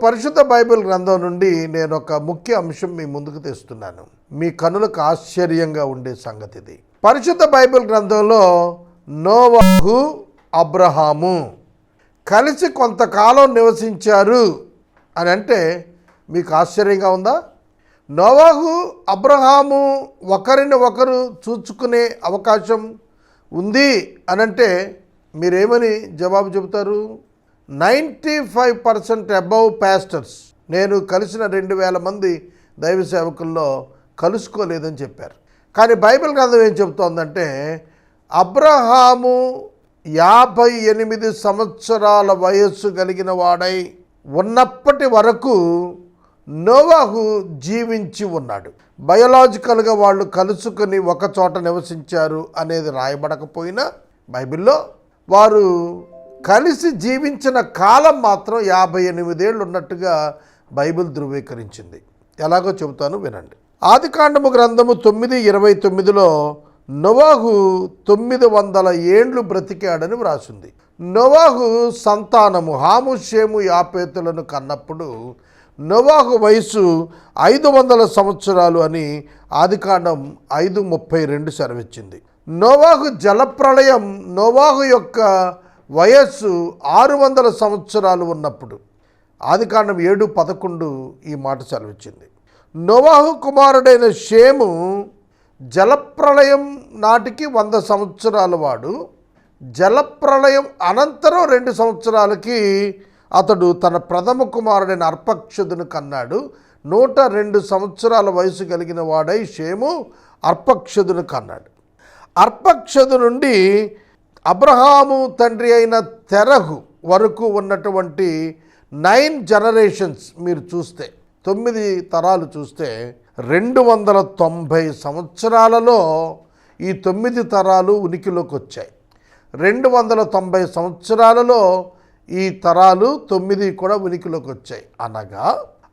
పరిశుద్ధ బైబిల్ గ్రంథం నుండి నేను ఒక ముఖ్య అంశం మీ ముందుకు తెస్తున్నాను. మీ కనులకు ఆశ్చర్యంగా ఉండే సంగతి ఇది. పరిశుద్ధ బైబిల్ గ్రంథంలో నోవాహు, అబ్రహాము కలిసి కొంతకాలం నివసించారు అని అంటే మీకు ఆశ్చర్యంగా ఉందా? నోవాహు, అబ్రహాము ఒకరిని ఒకరు చూచుకునే అవకాశం ఉంది అనంటే మీరేమని జవాబు చెబుతారు? 95% అబవ్ పాస్టర్స్, నేను కలిసిన 2000 మంది దైవ సేవకుల్లో కలుసుకోలేదని చెప్పారు. కానీ బైబిల్ గ్రంథం ఏం చెబుతోందంటే అబ్రహాము 58 సంవత్సరాల వయస్సు కలిగిన వాడై ఉన్నప్పటి వరకు నోవాహు జీవించి ఉన్నాడు. బయోలాజికల్గా వాళ్ళు కలుసుకొని ఒక చోట నివసించారు అనేది రాయబడకపోయినా బైబిల్లో వారు కలిసి జీవించిన కాలం మాత్రం 58 ఏళ్ళు ఉన్నట్టుగా బైబిల్ ధృవీకరించింది. ఎలాగో చెబుతాను వినండి. ఆదికాండము గ్రంథము 9:29లో నోవాహు 900 ఏండ్లు బ్రతికాడని వ్రాసింది. నోవాహు సంతానము హాము, షేము, యాపేతులను కన్నప్పుడు నోవాహు వయసు 500 సంవత్సరాలు అని ఆదికాండం 5:32 సెలవిచ్చింది. నోవాహు జలప్రళయం నోవాహు యొక్క వయస్సు 600 సంవత్సరాలు ఉన్నప్పుడు ఆదికాండం 7:11 ఈ మాట సెలవిచ్చింది. నోవాహు కుమారుడైన షేము జలప్రళయం నాటికి 100 సంవత్సరాల వాడు. జలప్రళయం అనంతరం 2 సంవత్సరాలకి అతడు తన ప్రథమ కుమారుడైన అర్పక్షదును కన్నాడు. 102 సంవత్సరాల వయసు కలిగిన వాడై షేము అర్పక్షదును కన్నాడు. అర్పక్షదు నుండి అబ్రహాము తండ్రి అయిన తెరహు వరకు ఉన్నటువంటి 9 జనరేషన్స్ మీరు చూస్తే, 9 తరాలు చూస్తే 290 సంవత్సరాలలో ఈ 9 తరాలు ఉనికిలోకి వచ్చాయి. 290 సంవత్సరాలలో ఈ తరాలు 9 కూడా ఉనికిలోకి వచ్చాయి. అనగా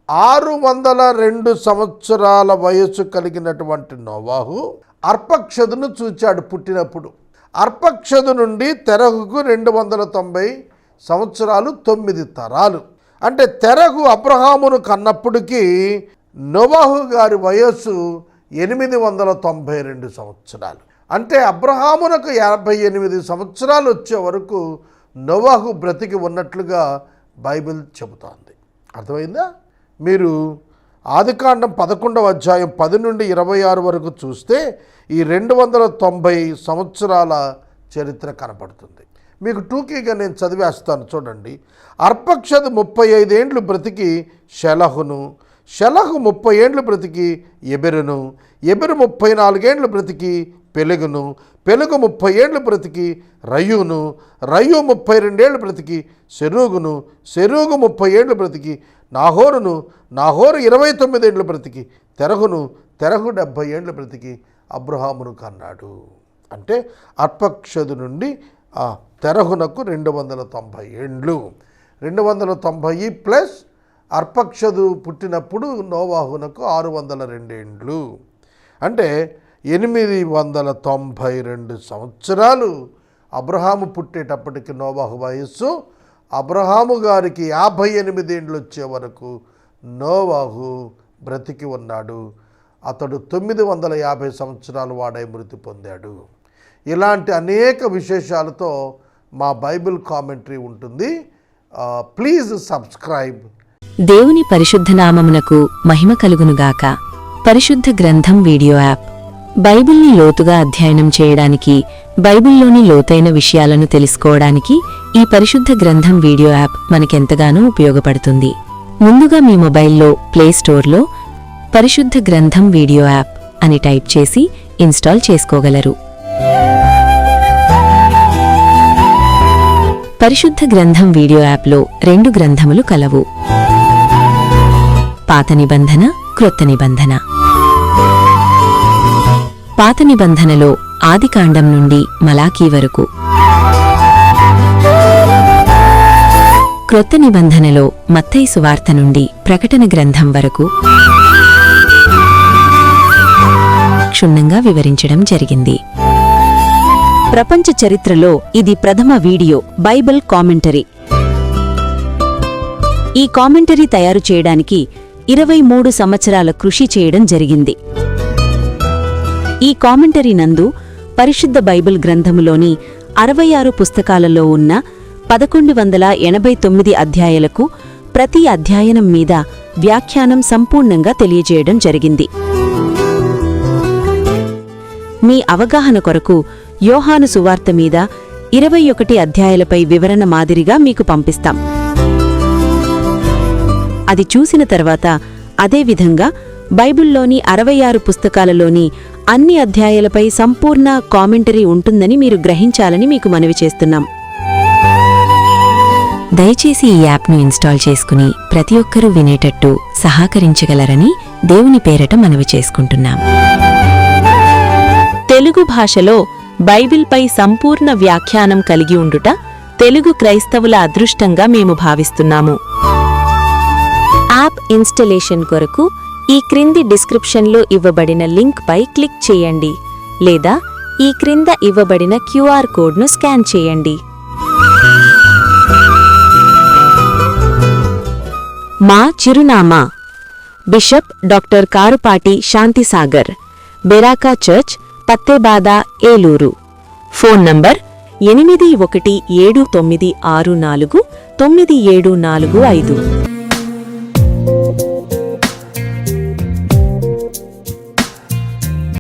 602 సంవత్సరాల వయస్సు కలిగినటువంటి నోవాహు అర్పక్షదును చూచాడు పుట్టినప్పుడు. అర్పక్షదు నుండి తెరహుకు 290 సంవత్సరాలు, 9 తరాలు. అంటే తెరహు అబ్రహామును కన్నప్పటికీ నోవాహు గారి వయస్సు 892 సంవత్సరాలు. అంటే అబ్రహామునకు 58 సంవత్సరాలు వచ్చే వరకు నోవాహు బ్రతికి ఉన్నట్లుగా బైబిల్ చెబుతోంది. అర్థమైందా? మీరు ఆదికాండం 11వ అధ్యాయం 10 నుండి 26 వరకు చూస్తే ఈ 290 సంవత్సరాల చరిత్ర కనపడుతుంది. మీకు టూకీగా నేను చదివేస్తాను చూడండి. అర్పక్షదు 35 ఏండ్లు బ్రతికి షెలహును, షెలహు 30 ఏండ్లు బ్రతికి ఎబెరును, ఎబెరు 34 ఏండ్లు బ్రతికి పెలెగును, పెలుగు 30 ఏండ్లు బ్రతికి రయ్యూను, రయ్యూ 32 ఏళ్ళు బ్రతికి సెరూగును, సెరూగు 30 ఏండ్లు బ్రతికి నాహోరును, నాహోరు 29 ఏండ్లు బ్రతికి తెరహును, తెరహు 70 ఏండ్లు బ్రతికి అబ్రహామును కన్నాడు. అంటే అర్పక్షదు నుండి తెరహునకు 290 ఏండ్లు. 290 ప్లస్ అర్పక్షదు పుట్టినప్పుడు నోవాహునకు 602 ఏండ్లు. అంటే 892 సంవత్సరాలు. అబ్రహాము పుట్టేటప్పటికి నోవాహు వయస్సు, అబ్రహాము గారికి 58 ఏండ్లు వచ్చే వరకు నోవాహు బ్రతికి ఉన్నాడు. అతడు 950 సంవత్సరాలు వాడై మృతి పొందాడు. ఇలాంటి అనేక విశేషాలతో మా బైబిల్ కామెంటరీ ఉంటుంది. Please subscribe. దేవుని పరిశుద్ధ నామమునకు మహిమ కలుగునుగాక. పరిశుద్ధ గ్రంథం వీడియో యాప్ బైబిల్ని లోతుగా అధ్యయనం చేయడానికి, బైబిల్లోని లోతైన విషయాలను తెలుసుకోవడానికి ఈ పరిశుద్ధ గ్రంథం వీడియో యాప్ మనకెంతగానో ఉపయోగపడుతుంది. ముందుగా మీ మొబైల్లో ప్లేస్టోర్లో పరిశుద్ధ గ్రంథం వీడియో యాప్ అని టైప్ చేసి ఇన్స్టాల్ చేసుకోగలరు. పరిశుద్ధ గ్రంథం వీడియో యాప్లో 2 గ్రంథములు కలవు: పాత నిబంధన, క్రొత్త నిబంధన. పాత నిబంధనలో ఆదికాండం నుండి మలాకీ వరకు, క్రొత్త నిబంధనలో మత్తయి సువార్త నుండి ప్రకటన గ్రంథం వరకు క్షుణ్ణంగా వివరించడం జరిగింది. ప్రపంచ చరిత్రలో ఇది ప్రథమ వీడియో బైబిల్ కామెంటరీ. ఈ కామెంటరీ తయారు చేయడానికి 23 సంవత్సరాల కృషి చేయడం జరిగింది. ఈ కామెంటరీ నందు పరిశుద్ధ బైబిల్ గ్రంథములోని 66 పుస్తకాలలో ఉన్న 1189 అధ్యాయాలకు ప్రతి అధ్యాయనం మీద వ్యాఖ్యానం సంపూర్ణంగా తెలియజేయడం జరిగింది. మీ అవగాహన కొరకు యోహాను సువార్త మీద 21 అధ్యాయాలపై వివరణ మాదిరిగా మీకు పంపిస్తాం. అది చూసిన తర్వాత అదేవిధంగా బైబిల్లోని 66 పుస్తకాలలోని అన్ని అధ్యాయాలపై సంపూర్ణ కామెంటరీ ఉంటుందని మీరు గ్రహించాలని మీకు మనవి చేస్తున్నాం. దయచేసి ఈ యాప్ను ఇన్స్టాల్ చేసుకుని ప్రతి ఒక్కరూ వినేటట్టు సహకరించగలరని దేవుని పేరట మనవి చేసుకుంటున్నాం. తెలుగు భాషలో బైబిల్పై సంపూర్ణ వ్యాఖ్యానం కలిగి ఉండుట తెలుగు క్రైస్తవుల అదృష్టంగా మేము భావిస్తున్నాము. యాప్ ఇన్స్టలేషన్ కొరకు ఈ క్రింది డిస్క్రిప్షన్లో ఇవ్వబడిన లింక్పై క్లిక్ చేయండి లేదా ఈ క్రింద ఇవ్వబడిన క్యూఆర్ కోడ్ను స్కాన్ చేయండి. మా చిరునామా bishop doctor Karupati Shantisagar, Beracah church, Pattebada, Eluru. Phone number 8179649745.